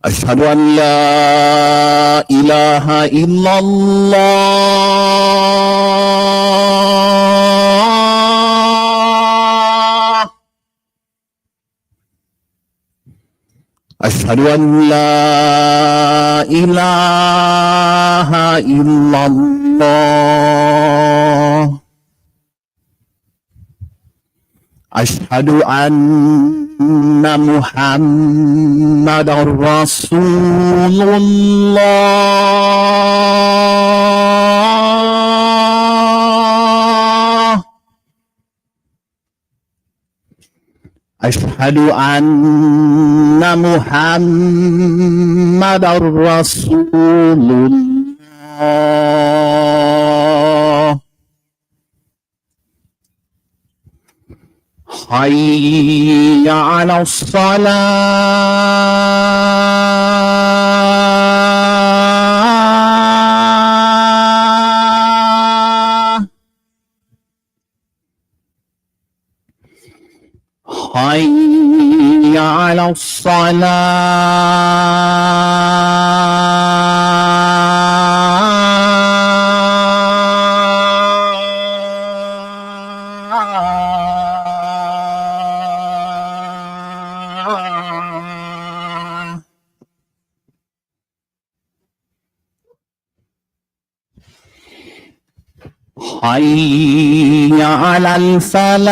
أشهد أن لا إله إلا الله. أشهد أن لا إله إلا الله. أشهد أن محمدا رسول الله. أشهد أن محمدا رسول الله. حي على الصلاة. حي على الصلاة. حي على الفلاح.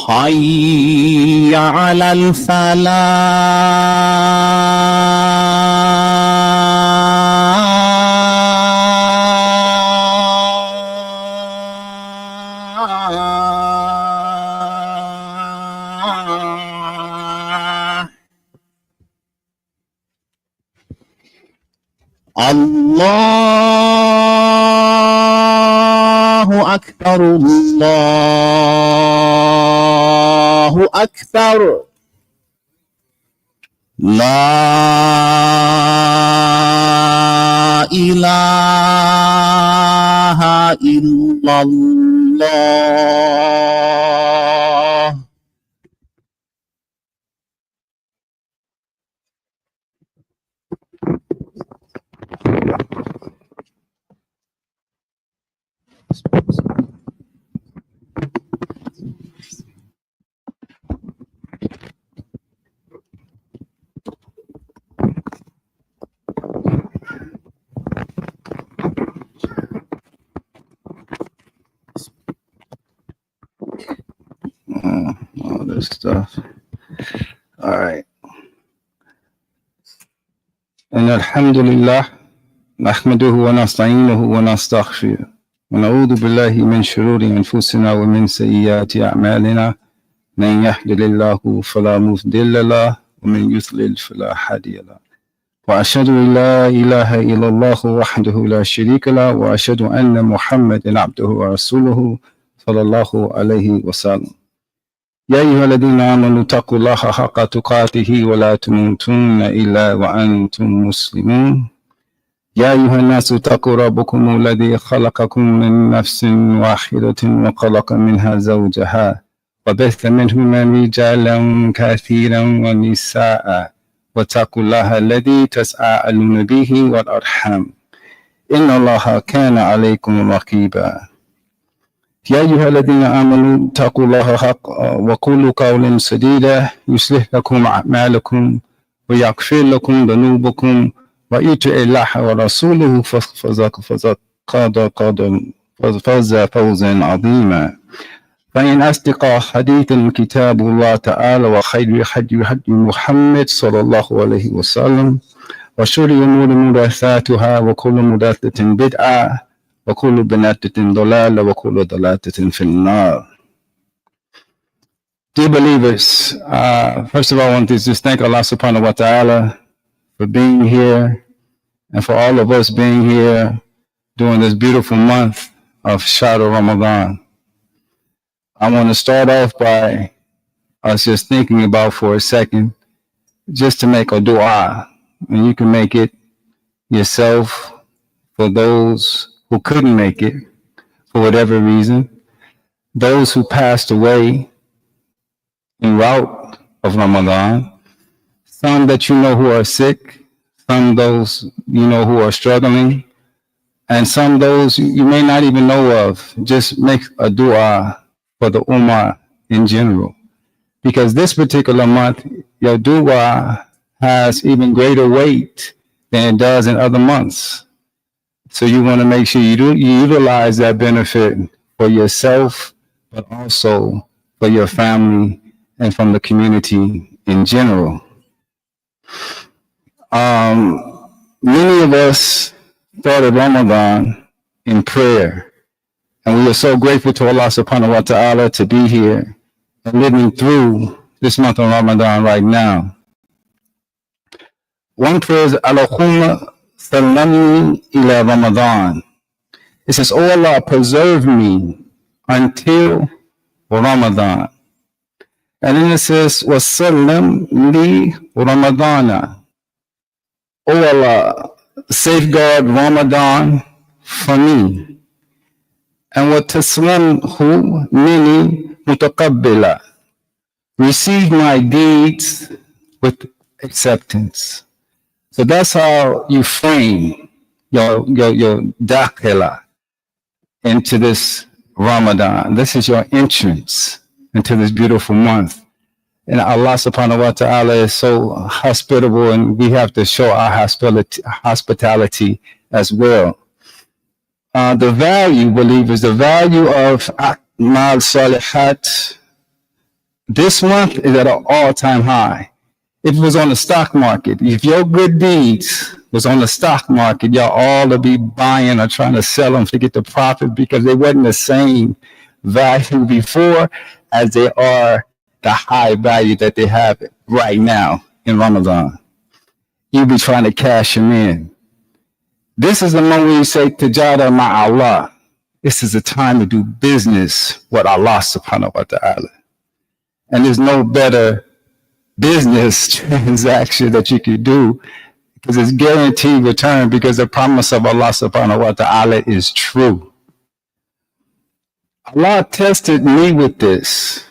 حي على الفلاح. الله أكبر الله أكبر. لا إله إلا الله. All this stuff. All right. إن الحمد لله نحمده ونستعينه ونستغفره ونعوذ بالله من شرور أنفسنا ومن سيئات أعمالنا. من يهد الله فلا مضل له ومن يضلل فلا هادي له. وأشهد أن لا إله إلا الله وحده لا شريك له وأشهد أن محمدا عبده ورسوله صلى الله عليه وسلم. يا أيها الذين آمنوا اتقوا الله حق تقاته ولا تموتن إلا وأنتم مسلمون. يا أيها الناس اتقوا ربكم الذي خلقكم من نفس واحدة وخلق منها زوجها وبث منهما رجالا كثيرا ونساء واتقوا الله الذي تساءلون به والأرحام إن الله كان عليكم رقيبا. يا أيها الذين آمنوا اتقوا الله حق وقولوا قولا سديدا يصلح لكم أعمالكم ويغفر لكم ذنوبكم ويطع الله ورسوله فاز فوزا عظيما. فإن أصدق حديث كتاب الله تعالى وخير هدي محمد صلى الله عليه وسلم وشر الأمور محدثاتها وكل محدثة بدعة وكل بدعة ضلالة وكل ضلالة في النار. Dear believers, first of all, I want to just thank Allah subhanahu wa ta'ala for being here and for all of us being here during this beautiful month of Shahr Ramadan. I want to start off by us just thinking about for a second, just to make a dua. And you can make it yourself for those who couldn't make it for whatever reason, those who passed away en route of Ramadan, some that you know who are sick, some those you know who are struggling, and some those you may not even know of. Just make a dua for the Ummah in general. Because this particular month, your dua has even greater weight than it does in other months. So you want to make sure you utilize that benefit for yourself, but also for your family and from the community in general. Many of us started Ramadan in prayer, and we are so grateful to Allah subhanahu wa ta'ala to be here and living through this month of Ramadan right now. One prayer is Allahumma sallamni ila Ramadan. It says, "Oh Allah, preserve me until Ramadan." And then it says, "Wasallam li Ramadana." Oh Allah, safeguard Ramadan for me. And wataslamhu mini mutaqabbila. Receive my deeds with acceptance. So that's how you frame your dakhila into this Ramadan. This is your entrance into this beautiful month. And Allah subhanahu wa ta'ala is so hospitable, and we have to show our hospitality as well. The value, believers, the value of A'mal Salihat this month is at an all-time high. If it was on the stock market, if your good deeds was on the stock market, y'all all to be buying or trying to sell them to get the profit, because they wasn't the same value before as they are the high value that they have right now in Ramadan. You'll be trying to cash them in. This is the moment when you say, Tajada ma'Allah. This is a time to do business with Allah subhanahu wa ta'ala. And there's no better business transaction that you could do, because it's guaranteed return, because the promise of Allah subhanahu wa ta'ala is true. Allah tested me with this,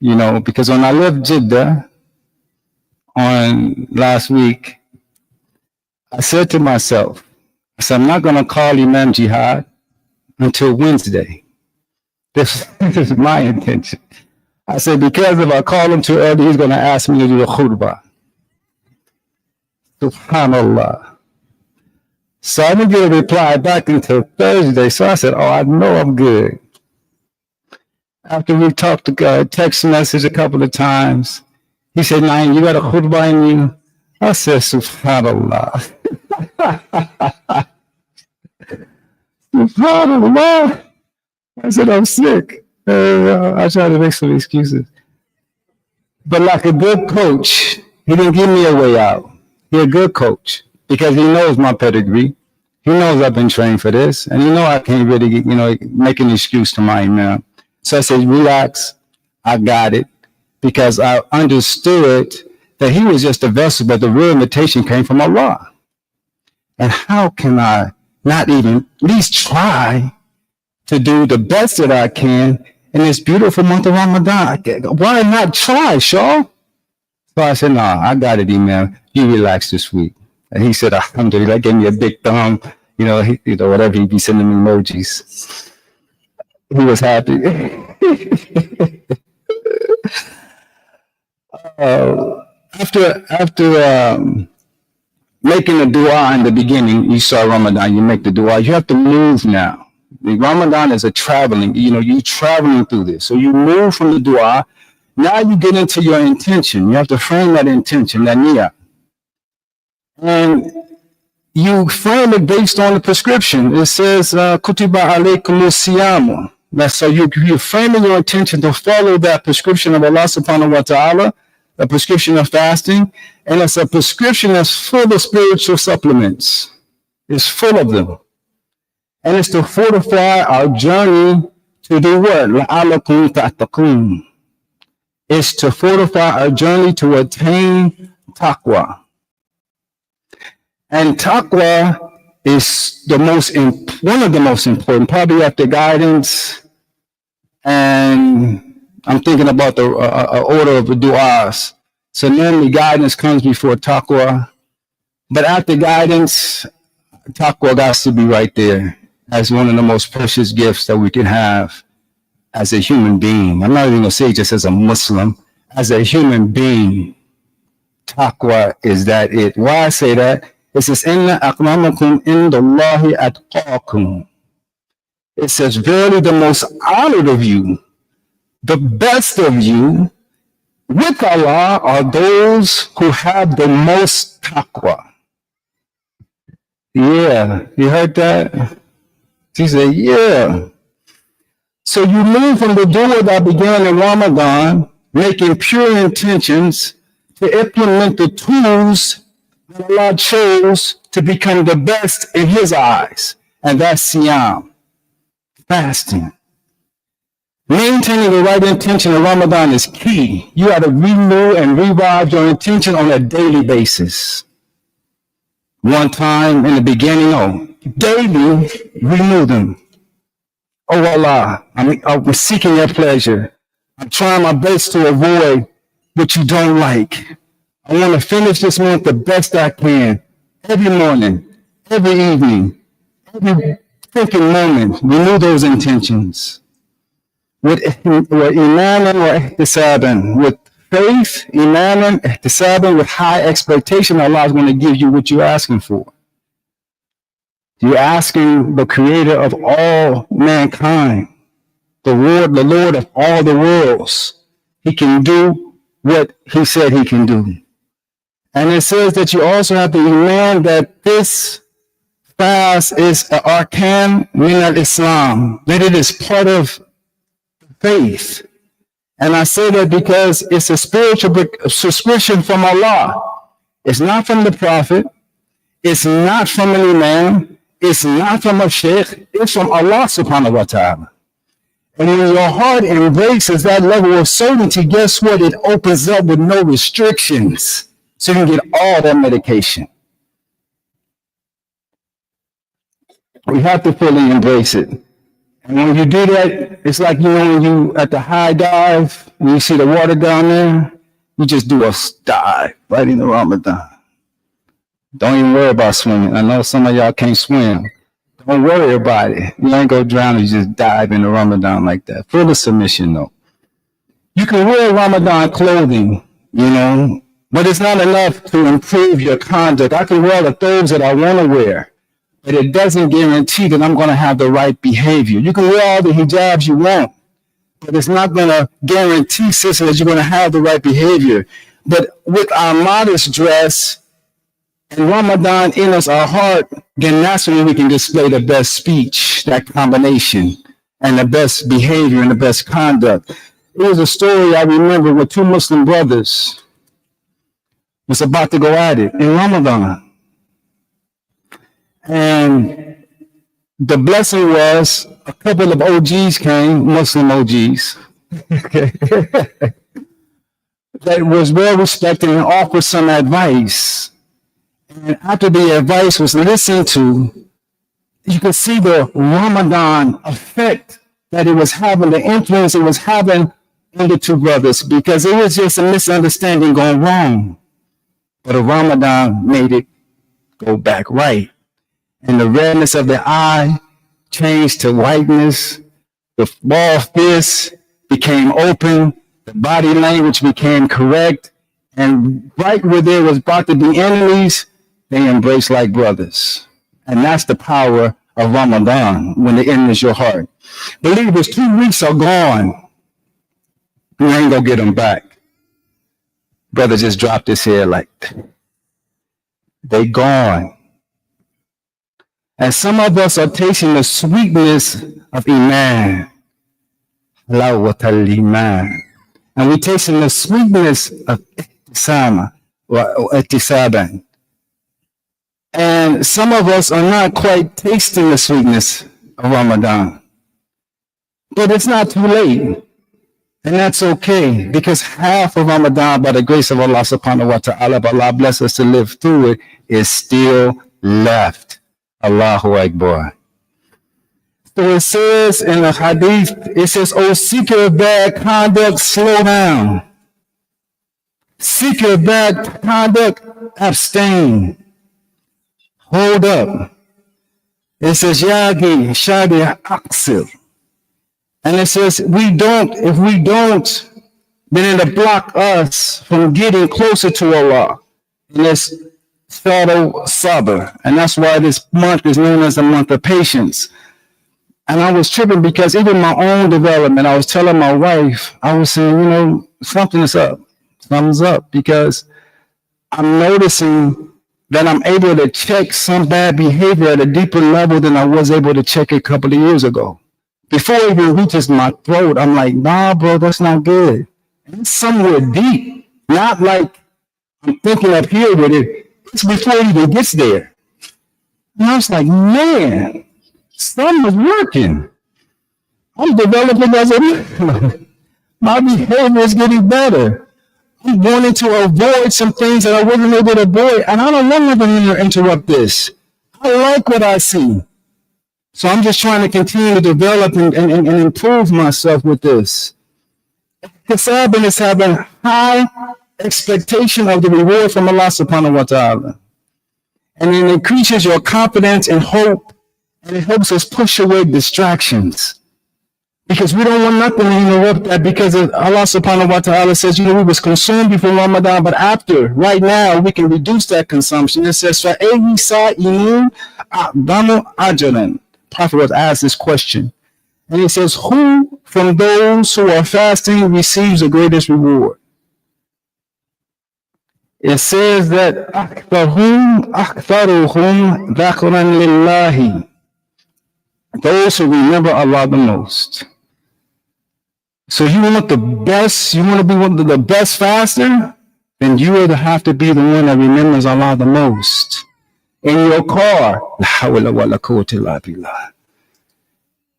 because when I left Jeddah on last week, I said to myself, I'm not going to call Imam Jihad until Wednesday. This is my intention. I said, because if I call him too early, he's going to ask me to do a khutbah. SubhanAllah. So I didn't get a reply back until Thursday. So I said, I know I'm good. After we talked to text message a couple of times, he said, Naeem, you got a khutbah in you? I said, SubhanAllah. SubhanAllah. I said, I'm sick. I tried to make some excuses. But like a good coach, he didn't give me a way out. He's a good coach because he knows my pedigree. He knows I've been trained for this. And I can't really, make an excuse to my imam. So I said, relax, I got it. Because I understood that he was just a vessel, but the real invitation came from Allah. And how can I not even at least try to do the best that I can in this beautiful month of Ramadan? Why not try, Shaw? So I said, no, I got it, Imam. You relax this week. And he said, alhamdulillah, gave me a big thumb, whatever, he'd be sending me emojis. He was happy. After making the dua in the beginning, you saw Ramadan, you make the dua, you have to move now. Ramadan is a traveling, you're traveling through this. So you move from the dua. Now you get into your intention. You have to frame that intention, that niyyah. And you frame it based on the prescription. It says, Kutiba alaykum siyamu. So you're framing your intention to follow that prescription of Allah subhanahu wa ta'ala, a prescription of fasting, and it's a prescription that's full of spiritual supplements. It's full of them. And it's to fortify our journey to do what? لَعَلَّكُمْ تَتَّقُونَ. It's to fortify our journey to attain taqwa. And taqwa is one of the most important, probably after guidance. And I'm thinking about the order of the du'as. So normally guidance comes before taqwa, but after guidance, taqwa got to be right there as one of the most precious gifts that we can have as a human being. I'm not even going to say just as a Muslim, as a human being, taqwa is that it. Why I say that? It says, Inna akramakum indallahi atqakum. It says, verily the most honored of you, the best of you, with Allah are those who have the most taqwa. Yeah, you heard that? She said, yeah. So you move from the dua that began in Ramadan, making pure intentions, to implement the tools that Allah chose to become the best in His eyes. And that's siyam, fasting. Maintaining the right intention in Ramadan is key. You got to renew and revive your intention on a daily basis. One time in the beginning, daily renew them. Oh Allah, I'm seeking your pleasure. I'm trying my best to avoid what you don't like. I want to finish this month the best I can. Every morning, every evening, every thinking moment, renew those intentions. With imanan wa ihtisaban, with faith, imanan, ihtisaban, with high expectation, Allah is going to give you what you're asking for. You're asking the creator of all mankind, the Lord of all the worlds. He can do what He said He can do. And it says that you also have to iman that this fast is an arkan min al-Islam, that it is part of faith. And I say that because it's a spiritual subscription from Allah. It's not from the Prophet. It's not from an imam. It's not from a sheikh. It's from Allah subhanahu wa ta'ala. And when your heart embraces that level of certainty, guess what? It opens up with no restrictions. So you can get all that medication. We have to fully embrace it. And when you do that, it's like, when you at the high dive, when you see the water down there, you just do a dive right in the Ramadan. Don't even worry about swimming. I know some of y'all can't swim. Don't worry about it. You ain't gonna drown, you just dive in the Ramadan like that. Full of submission though. You can wear Ramadan clothing, but it's not enough to improve your conduct. I can wear the clothes that I want to wear, but it doesn't guarantee that I'm going to have the right behavior. You can wear all the hijabs you want, but it's not going to guarantee, sister, that you're going to have the right behavior. But with our modest dress and Ramadan in us, our heart, then that's when we can display the best speech, that combination, and the best behavior and the best conduct. It was a story I remember with two Muslim brothers was about to go at it in Ramadan. And the blessing was a couple of OGs came, Muslim OGs, that was well respected and offered some advice. And after the advice was listened to, you could see the Ramadan effect that it was having, the influence it was having on the two brothers, because it was just a misunderstanding going wrong. But a Ramadan made it go back right. And the redness of the eye changed to whiteness. The ball fist became open. The body language became correct. And right where there was about to be enemies, they embraced like brothers. And that's the power of Ramadan, when it enters your heart. Believers, 2 weeks are gone. You ain't gonna get them back. Brother just dropped his head like that. They gone. And some of us are tasting the sweetness of Iman. Halawatul Iman. And we're tasting the sweetness of Ihtisama or Ihtisaban. And some of us are not quite tasting the sweetness of Ramadan. But it's not too late. And that's okay, because half of Ramadan, by the grace of Allah subhanahu wa ta'ala, but Allah bless us to live through it, is still left. Allahu Akbar. So it says in the hadith, it says, "O seeker of bad conduct, slow down. Seeker of bad conduct, abstain. Hold up." It says, "Yagi shadi aksir." And it says, if we don't, then it'll block us from getting closer to Allah. And it's Fado Sabr. And that's why this month is known as the month of patience. And I was tripping because even my own development, I was telling my wife, I was saying, something's up. Something's up, because I'm noticing that I'm able to check some bad behavior at a deeper level than I was able to check a couple of years ago. Before it even reaches my throat, I'm like, nah, bro, that's not good. And it's somewhere deep. Not like I'm thinking up here with it. It's before it even gets there. And I was like, man, something's working. I'm developing as a my behavior is getting better. I'm wanting to avoid some things that I wasn't able to avoid. And I don't want to interrupt this. I like what I see. So I'm just trying to continue to develop and improve myself with this. Hisab is having high expectation of the reward from Allah subhanahu wa ta'ala. And it increases your confidence and hope, and it helps us push away distractions. Because we don't want nothing to interrupt that, because Allah subhanahu wa ta'ala says, we was consumed before Ramadan, but after, right now, we can reduce that consumption. It says, فَأَيِّ صَائِمٍ أَعْظَمُ أَجْرًا. Prophet was asked this question. And he says, who from those who are fasting receives the greatest reward? It says that أَكْثَرُهُمْ ذَكْرًا لِلَّهِ. Those who remember Allah the most. So you want the best, you want to be one of the best faster, then you will have to be the one that remembers Allah the most. In your car, La hawla wa la quwwata illa billah.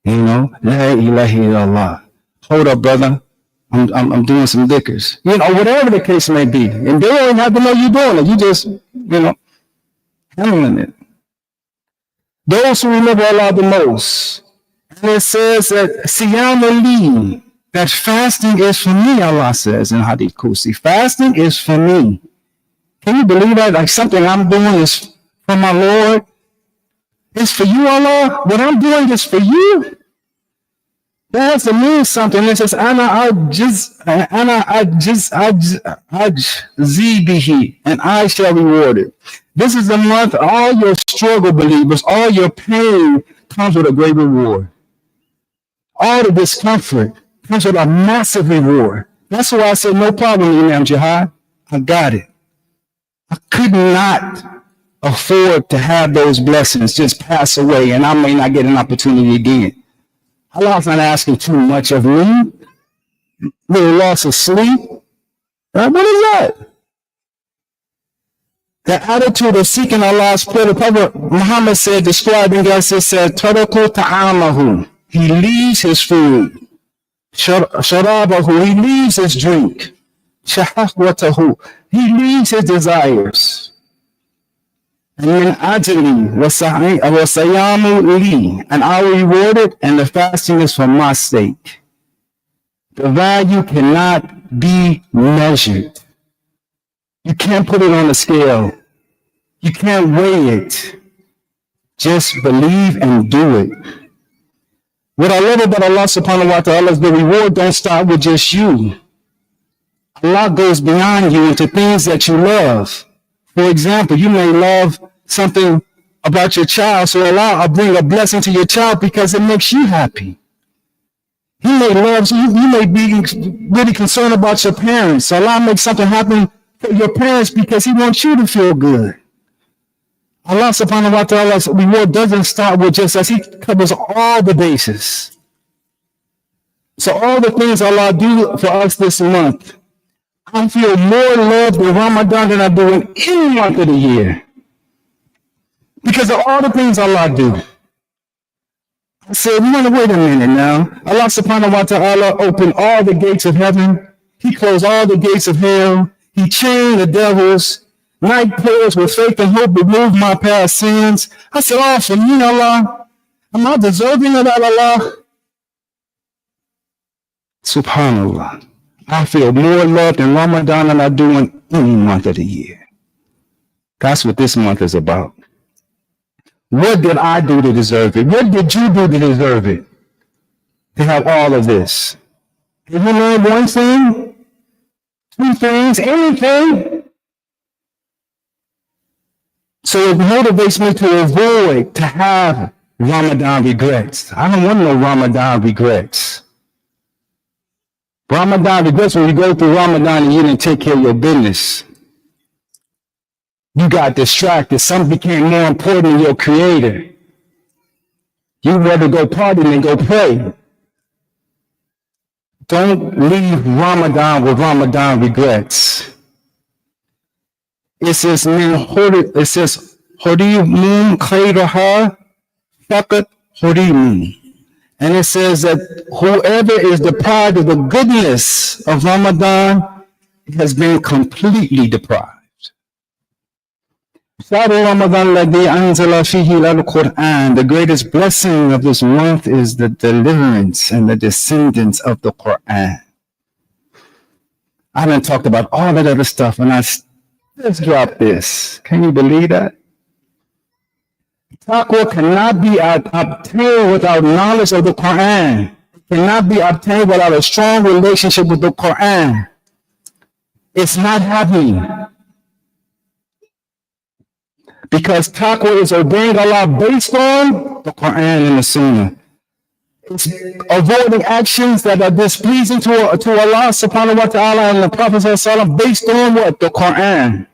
La ilaha illallah. Hold up, brother. I'm doing some dhikkers. Whatever the case may be. And they don't have to know you're doing it. You just, handling it. Those who remember Allah the most. And it says that Siyam Ali, that fasting is for me, Allah says in Hadith Qusi. Fasting is for me. Can you believe that? Like something I'm doing is for my Lord. It's for you, Allah. What I'm doing is for you. That has to mean something. It says, Ana bihi, and I shall reward it. This is the month all your struggle, believers, all your pain comes with a great reward. All the discomfort comes with a massive reward. That's why I said, no problem, Imam Jihad. I got it. I could not afford to have those blessings just pass away, and I may not get an opportunity again. Allah's not asking too much of me. Little loss of sleep. What is that? The attitude of seeking Allah's pleasure. Prophet Muhammad said, describing us, it said, Taraku ta'amahu. He leaves his food. Sharabahu. He leaves his drink. Shahwatahu. He leaves his desires. And min ajli wasayamu li, and I will reward it, and the fasting is for my sake. The value cannot be measured. You can't put it on a scale. You can't weigh it. Just believe and do it. What I love about Allah subhanahu wa ta'ala is the reward don't start with just you. Allah goes beyond you into things that you love. For example, you may love something about your child, so Allah will bring a blessing to your child because it makes you happy. He may love you, you may be really concerned about your parents, so Allah makes something happen for your parents because He wants you to feel good. Allah subhanahu wa ta'ala's reward doesn't start with just us. He covers all the bases. So all the things Allah do for us this month, I feel more love in Ramadan than I do in any month of the year. Because of all the things Allah do. I said, wait a minute now. Allah subhanahu wa ta'ala opened all the gates of heaven. He closed all the gates of hell. He chained the devils. Night prayers with faith and hope remove my past sins. I said, oh, for me, Allah, am I deserving of that, Allah? Subhanallah. I feel more loved in Ramadan than I do in any month of the year. That's what this month is about. What did I do to deserve it? What did you do to deserve it? To have all of this? Did you learn one thing? Two things? Anything? So it motivates me to avoid, to have Ramadan regrets. I don't want no Ramadan regrets. Ramadan regrets when you go through Ramadan and you didn't take care of your business. You got distracted. Something became more important than your creator. You'd rather go party than go pray. Don't leave Ramadan with Ramadan regrets. It says, Hurimun khayraha faqat hurimun. And it says that whoever is deprived of the goodness of Ramadan has been completely deprived. The greatest blessing of this month is the deliverance and the descendants of the Quran. I done talked about all that other stuff, and I just dropped this. Can you believe that? Taqwa cannot be obtained without knowledge of the Quran. It cannot be obtained without a strong relationship with the Quran. It's not happening. Because taqwa is obeying Allah based on the Quran and the Sunnah. It's avoiding actions that are displeasing to Allah subhanahu wa ta'ala and the Prophet sallallahu based on what? The Quran.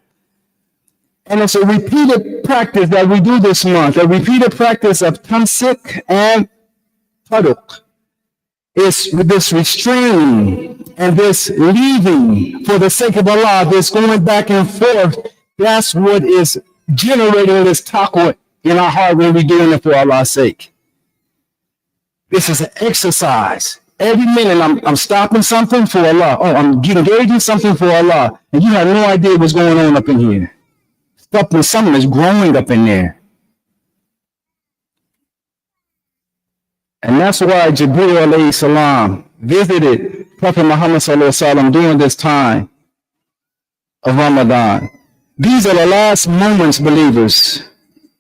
And it's a repeated practice that we do this month, a repeated practice of tamsik and taruq. It's this restraining and this leaving for the sake of Allah, this going back and forth. That's what is generating this taqwa in our heart when we're doing it for Allah's sake. This is an exercise. Every minute I'm stopping something for Allah. Oh, I'm engaging something for Allah. And you have no idea what's going on up in here. Something is growing up in there. And that's why Jibreel alayhi salam visited Prophet Muhammad sallallahu alaihi wasallam during this time of Ramadan. These are the last moments, believers.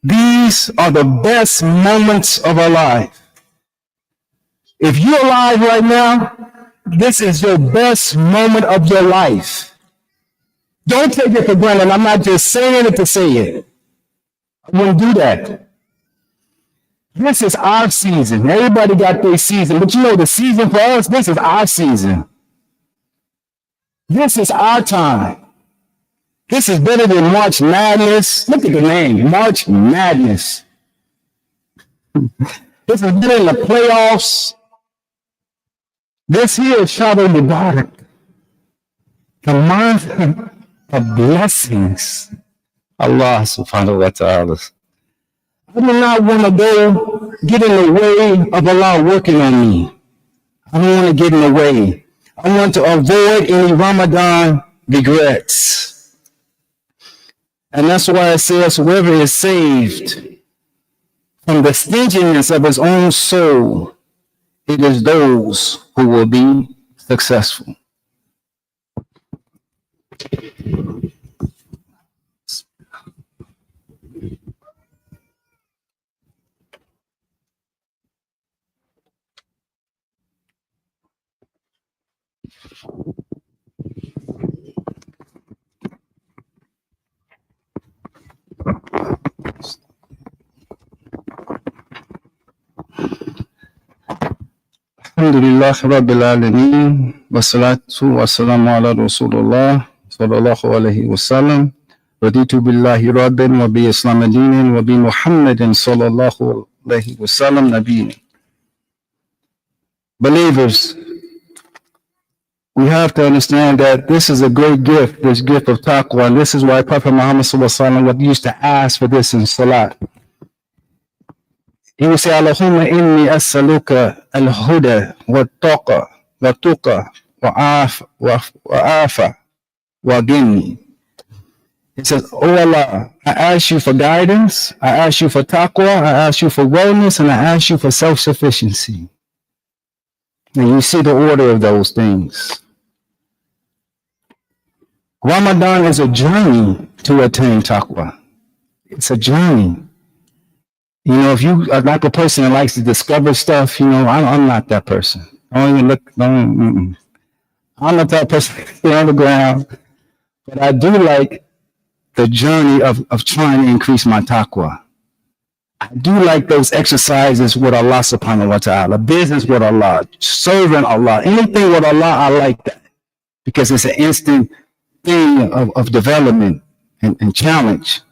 These are the best moments of our life. If you're alive right now, this is your best moment of your life. Don't take it for granted. I'm not just saying it to say it. I wouldn't do that. This is our season. Everybody got their season, but you know the season for us, this is our season. This is our time. This is better than March Madness. Look at the name, March Madness. This is better than the playoffs. This here is Shahar Mubarak, the month of blessings. Allah subhanahu wa ta'ala. I do not want to go get in the way of Allah working on me. I don't want to get in the way. I want to avoid any Ramadan regrets. And that's why it says, whoever is saved from the stinginess of his own soul, it is those who will be successful. Alhamdulillah Rabbil Alameen wa salatu wa salamu ala Rasulullah sallallahu alayhi wa sallam raditu billahi rabban wa bi Islam adinin wa bi Muhammadin sallallahu alayhi wa sallam nabiyyin. Believers, we have to understand that this is a great gift, this gift of taqwa, and this is why Prophet Muhammad sallallahu alayhi wa sallam used to ask for this in salat. He would say, Allahumma inni as'aluka al-huda wa-taqa wa-tuqa wa-afa wa-ginni. It says, "Oh Allah, I ask you for guidance, I ask you for taqwa, I ask you for wellness, and I ask you for self-sufficiency." And you see the order of those things. Ramadan is a journey to attain taqwa. It's a journey. You know, if you are like a person that likes to discover stuff, you know, I'm not that person. Don't even look, I'm not that person stay on the ground. But I do like the journey of trying to increase my taqwa. I do like those exercises with Allah subhanahu wa ta'ala, business with Allah, serving Allah, anything with Allah, I like that. Because it's an instant thing of development and challenge.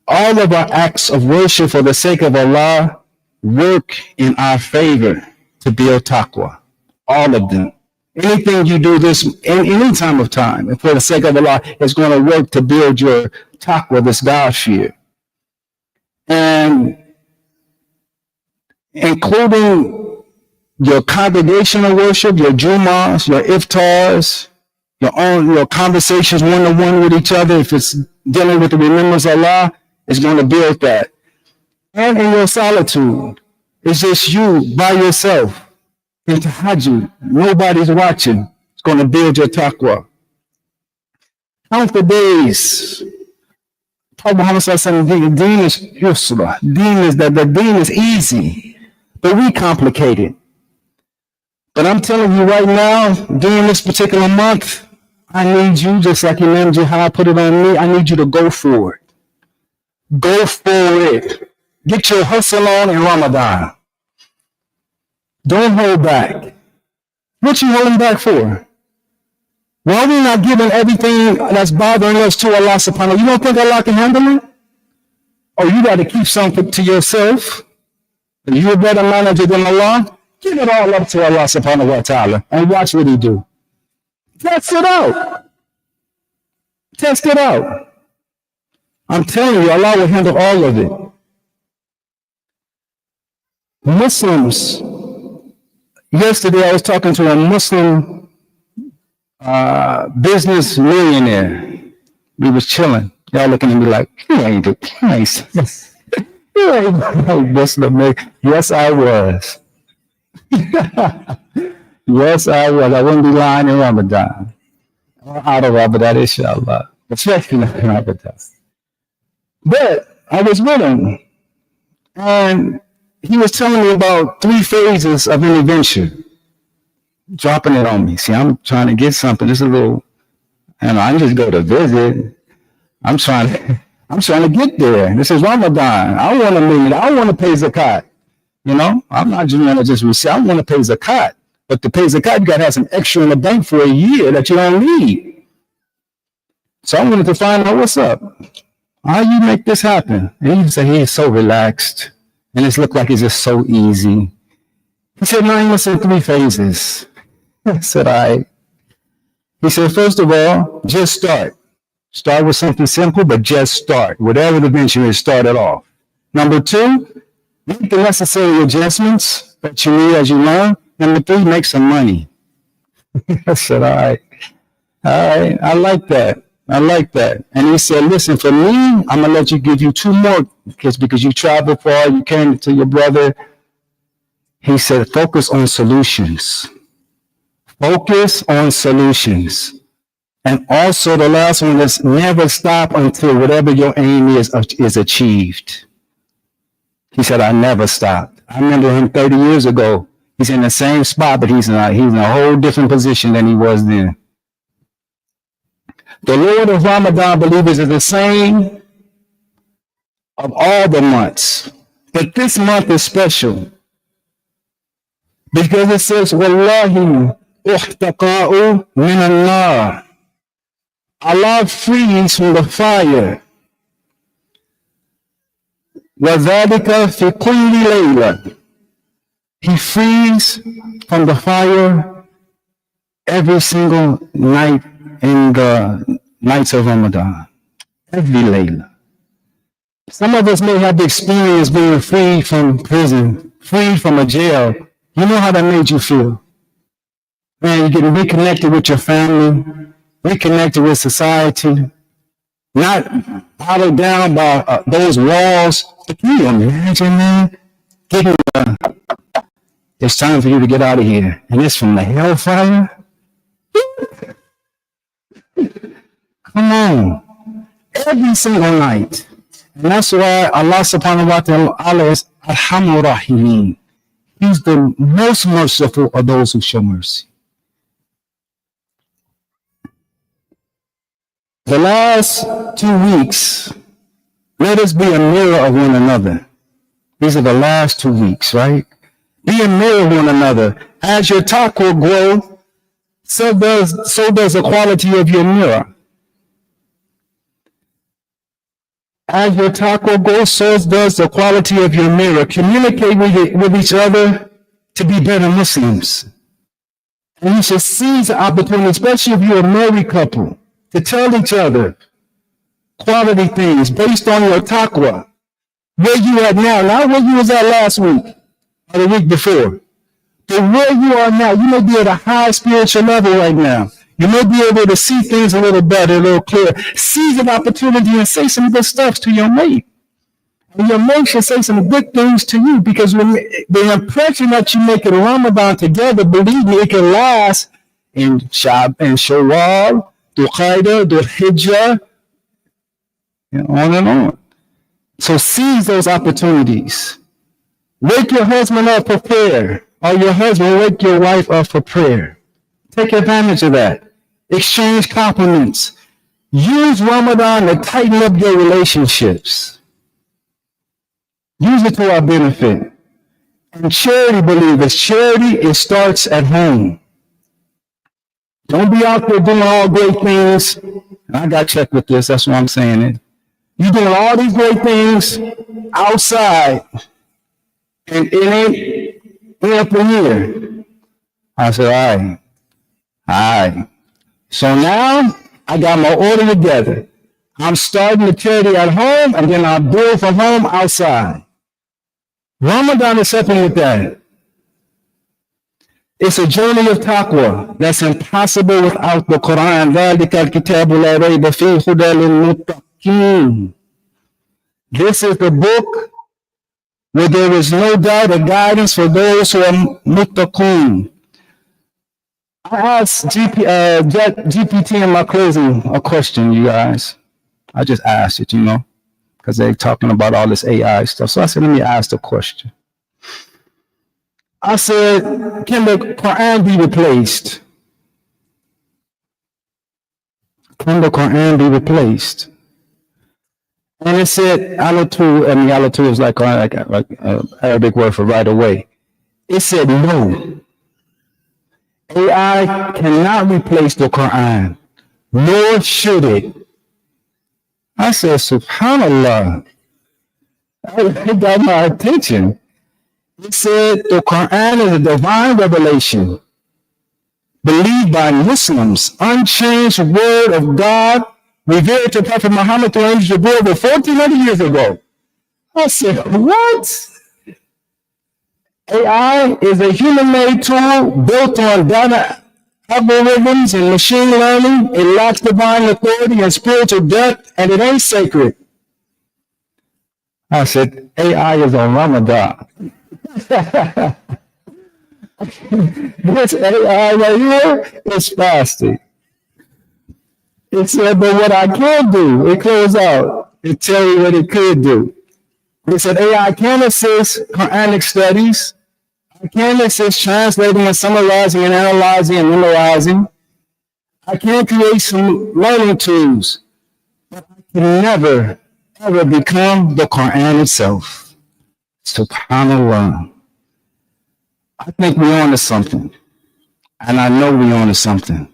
All of our acts of worship for the sake of Allah work in our favor to build taqwa. All of them. Anything you do this in any time of time, and for the sake of Allah, is going to work to build your taqwa, this God fear. And including your congregational worship, your Jumu'ahs, your iftars, your conversations one-on-one with each other, if it's dealing with the remembrance of Allah, is going to build that. And in your solitude, it's just you by yourself. In tahajjud, nobody's watching. It's going to build your taqwa. Count the days. Prophet Muhammad said, deen is yusra. Deen is that the deen is easy, but we complicate it. But I'm telling you right now, during this particular month, I need you, just like Imam Jihad put it on me, I need you to go for it. Go for it. Get your hustle on in Ramadan. Don't hold back. What you holding back for? Why are we not giving everything that's bothering us to Allah subhanahu wa ta'ala? You don't think Allah can handle it? Or you got to keep something to yourself? You're a better manager than Allah? Give it all up to Allah subhanahu wa ta'ala and watch what He do. Test it out. Test it out. I'm telling you, Allah will handle all of it. Muslims, yesterday I was talking to a Muslim business millionaire. We was chilling. Y'all looking at me like, you ain't nice. You ain't no Muslim. Yes, I was. Yes, I was. I wouldn't be lying in Ramadan. Out of Ramadan, inshallah. Especially in Ramadan. But I was with him. And he was telling me about 3 phases of intervention. Dropping it on me. See, I'm trying to get something. It's a little, I just go to visit. I'm trying to get there. This is Ramadan. I want $1 million. I want to pay zakat. You know, I'm not just going to just receive. I want to pay zakat. But to pay zakat, you got to have some extra in the bank for a year that you don't need. So I wanted to find out what's up. How you make this happen? And he said he's so relaxed. And it's looked like it's just so easy. He said, no, he said 3 phases. I said, all right. He said, first of all, just start. Start with something simple, but just start. Whatever the venture is, start it off. Number 2, make the necessary adjustments that you need as you learn. Number 3, make some money. I said, all right. All right. I like that. I like that. And he said, listen, for me, I'm going to let you give you 2 more kids because you traveled far, you came to your brother. He said, focus on solutions. Focus on solutions. And also the last one is never stop until whatever your aim is achieved. He said, I never stopped. I remember him 30 years ago. He's in the same spot, but he's in a whole different position than he was then. The Lord of Ramadan believers is the same of all the months. But this month is special. Because it says, Wallahi uhtaqa'u min Allah. Allah frees from the fire. وَذَلِكَ فِي كُلِّ لَيْلَةٍ. He frees from the fire every single night in the nights of Ramadan. Every layla. Some of us may have the experience being freed from prison, freed from a jail. You know how that made you feel. Man, you're getting reconnected with your family, reconnected with society. not hollowed down by those walls. Can you imagine, man? It's time for you to get out of here. And it's from the hellfire? Come on. Every single night. And that's why Allah subhanahu wa ta'ala is Arhamur Rahimin. He's the most merciful of those who show mercy. The last 2 weeks, let us be a mirror of one another. These are the last 2 weeks, right? Be a mirror of one another. As your taqwa grow, so does the quality of your mirror. As your taqwa grows, so does the quality of your mirror. Communicate with each other to be better Muslims. And you should seize the opportunity, especially if you're a married couple, to tell each other quality things based on your taqwa. Where you at now, not where you was at last week or the week before, but where you are now. You may be at a high spiritual level right now. You may be able to see things a little better, a little clearer. Seize an opportunity and say some good stuff to your mate. And your mate should say some good things to you, because when the impression that you make in Ramadan together, believe me, it can last in Shawwal, Dhul Qa'dah, Dhul Hijjah, on and on. So seize those opportunities. Wake your husband up for prayer, or your husband wake your wife up for prayer. Take advantage of that. Exchange compliments. Use Ramadan to tighten up your relationships. Use it to our benefit. And charity, believers, charity, it starts at home. Don't be out there doing all great things. And I got checked with this, that's why I'm saying it. You're doing all these great things outside, and it ain't up in here. I said, all right. So now I got my order together. I'm starting the charity at home, and then I'll build from home outside. Ramadan is something with that. It's a journey of taqwa that's impossible without the Quran. ذَلِكَ الْكِتَابُ لَا رَيْبَ فِيهِ هُدًى لِلْمُتَّقِينَ. This is the book where there is no doubt or guidance for those who are muttaqun. I asked GPT in my closing a question, you guys. I just asked it, because they're talking about all this AI stuff. So I said, let me ask the question. I said, can the Quran be replaced? Can the Quran be replaced? And it said, alatu is like an Arabic word for right away. It said no. AI cannot replace the Quran, nor should it. I said, subhanallah. It got my attention. It said the Quran is a divine revelation, believed by Muslims, unchanged word of God, revealed to Prophet Muhammad through angel Jibreel over 1,400 years ago. I said, what? AI is a human-made tool built on data algorithms and machine learning. It lacks divine authority and spiritual depth, and it ain't sacred. I said, AI is on Ramadan. This AI right here is fasting. It said, but what I can do, it closed out. It tell you what it could do. It said AI can assist Quranic studies. I can assist translating and summarizing and analyzing and memorizing. I can create some learning tools. But I can never, ever become the Quran itself. SubhanAllah. I think we're on to something. And I know we're on to something.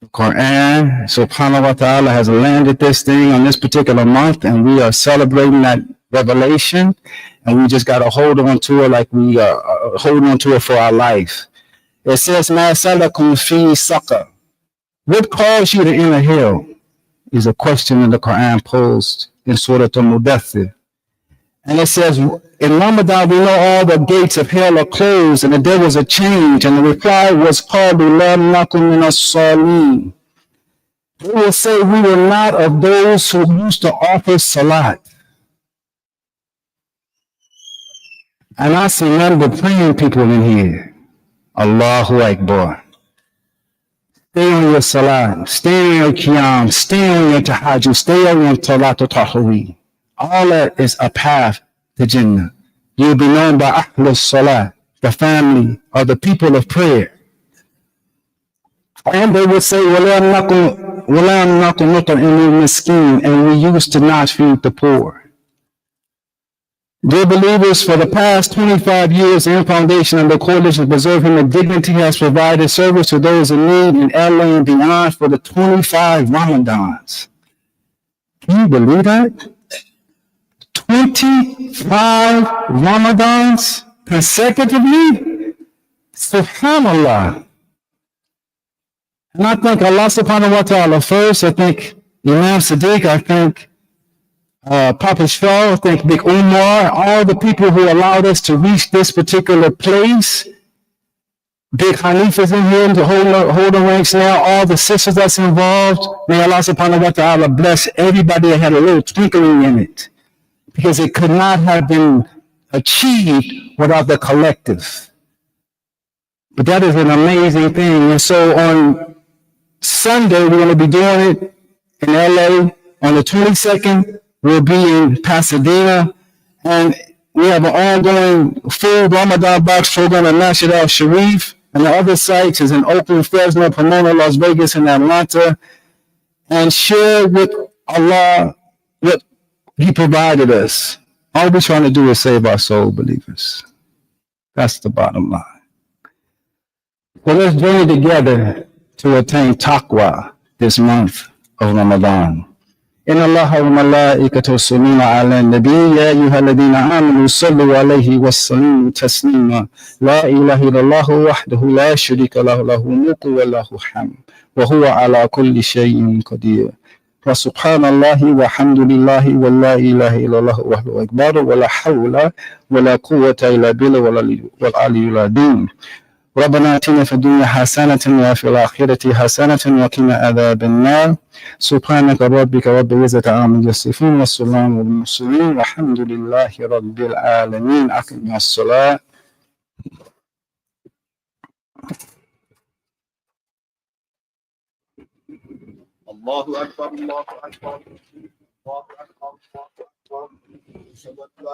The Quran, subhanahu wa ta'ala, has landed this thing on this particular month, and we are celebrating that revelation, and we just got to hold on to it like we are holding on to it for our life. It says, مَا سَلَكُمْ فِي سَقَرَ. What caused you to enter hell? Is a question in the Quran posed in Surah Al-Mudaththir. And it says, in Ramadan, we know all the gates of hell are closed, and that there was a change, and the reply was, قَالُوا لَمْ نَكُنْ مِنَ الصَّالِينَ. They will say we were not of those who used to offer salat. And I see none but praying people in here. Allahu Akbar. Stay on your salat, stay on your qiyam, stay on your tahajjud, stay on your talatul tahawee. All that is a path to Jannah. You'll be known by Ahlus Salah, the family or the people of prayer. And they would say, وَلَا نَقُمْ نُطْعِمُ الْمِسْكِينَ, and we used to not feed the poor. Dear believers, for the past 25 years, the Foundation and the Coalition Preserving the Dignity has provided service to those in need in LA and beyond for the 25 Ramadans. Can you believe that? 25 Ramadans consecutively? SubhanAllah. And I thank Allah subhanahu wa ta'ala first. I thank Imam Sadiq. I thank Papa Shaw, I thank Big Umar, all the people who allowed us to reach this particular place. Big Hanifa's in here to hold the ranks now, all the sisters that's involved. May Allah subhanahu wa ta'ala bless everybody that had a little twinkling in it, because it could not have been achieved without the collective. But that is an amazing thing. And so on Sunday, we're going to be doing it in LA. On the 22nd, we'll be in Pasadena, and we have an ongoing full Ramadan box program at Masjid al-Sharif, and the other sites is in Oakland, Fresno, Pomona, Las Vegas, and Atlanta. And share with Allah what He provided us. All we're trying to do is save our soul, believers. That's the bottom line. So let's journey together to attain taqwa this month of Ramadan. إن الله وملائكته يصلون على النبي يا أيها الذين آمنوا صلوا عليه وسلموا تسليما لا إله إلا الله وحده لا شريك له له الملك وله الحمد وهو على كل شيء قدير وسبحان الله والحمد لله ولا إله إلا الله وحده أكبر ولا حول ولا قوة إلا بالله والعلي العظيم ربنا آتنا في الدنيا حسنة وفي الآخرة حسنة وقنا عذاب النار سبحانك ربك رب العزة عما يصفون والسلام على المرسلين والحمد لله رب العالمين. أقم الصلاة. الله أكبر الله أكبر الله أكبر الله أكبر.